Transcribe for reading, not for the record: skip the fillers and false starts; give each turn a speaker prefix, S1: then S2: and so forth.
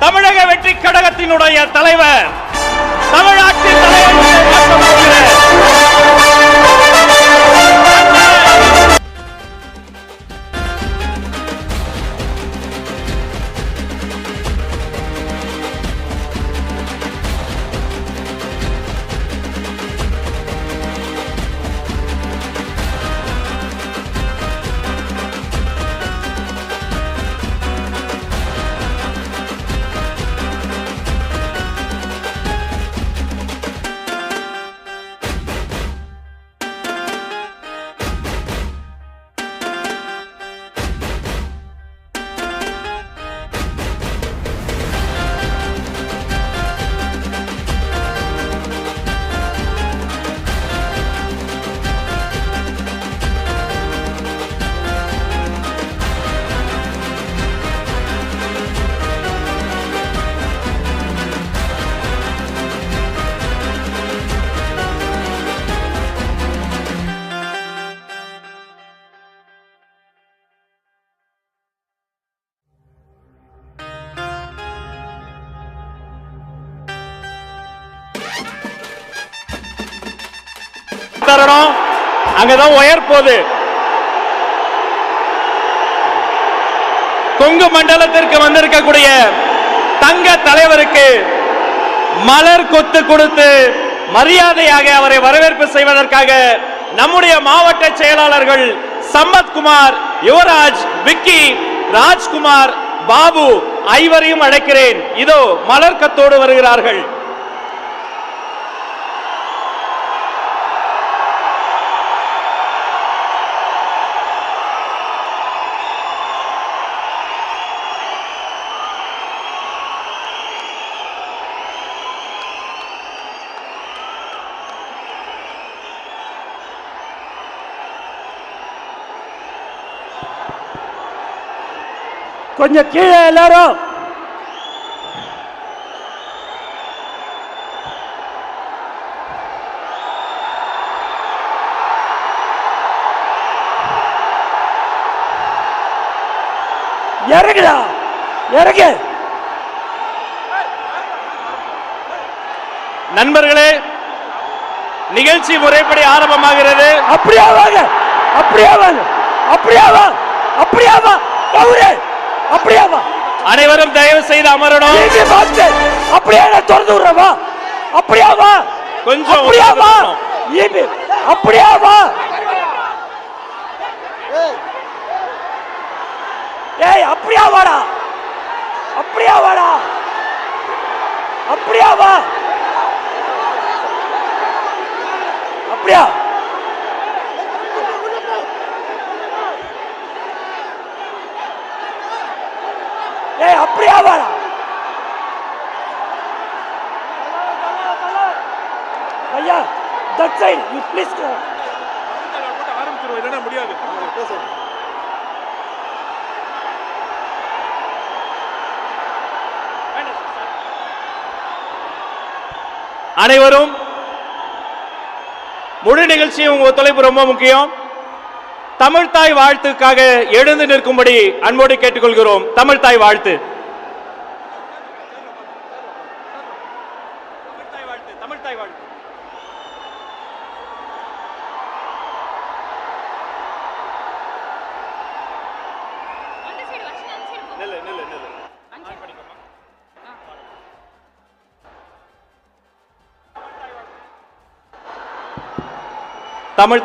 S1: தமிழக வெற்றி கழகத்தினுடைய தலைவர் தமிழ்நாட்டின் தலைவர் தரணும். அங்கதான் உயர் போகுது. கொங்கு மண்டலத்திற்கு வந்திருக்கக்கூடிய தங்க தலைவருக்கு மலர் கொத்து கொடுத்து மரியாதையாக அவரை வரவேற்பு செய்வதற்காக நம்முடைய மாவட்ட செயலாளர்கள் சம்பத்குமார், யுவராஜ், விக்கி, ராஜ்குமார், பாபு ஐவரையும் அழைக்கிறேன். இதோ மலர் கத்தோடு வருகிறார்கள்.
S2: கொஞ்சம் கீழே எல்லாரும். இறங்குடா, இறங்கு.
S1: நண்பர்களே, நிகழ்ச்சி முறைப்படி ஆரம்பமாகிறது.
S2: அப்படியே வாங்க, அப்படியே வாங்க, அப்படியே வா, அப்படியே வா, அப்படியே வா.
S1: அனைவரும் தயவு செய்து அமரணும்.
S2: அப்படியே திறந்து விடுறவா, அப்படியே வா,
S1: கொஞ்சம்
S2: அப்படியே வா, அப்படியே வா. ஏய், அப்படியே வாடா, அப்படியே வாடா, அப்படியே வா, அப்படியா. ஏய், அப்படியே வாடா. ஐயா, that side, you please go.
S1: ஆரம்பிச்சிருவோம், இல்லைன்னா முடியாது. அனைவரும் முழு நிகழ்ச்சியும் உங்க ஒத்துழைப்பு ரொம்ப முக்கியம். தமிழ்தாய் வாழ்த்துக்காக எழுந்து நிற்கும்படி அன்போடு கேட்டுக்கொள்கிறோம். தமிழ்தாய் வாழ்த்து. தமிழ்தாய் வாழ்த்து. தமிழ்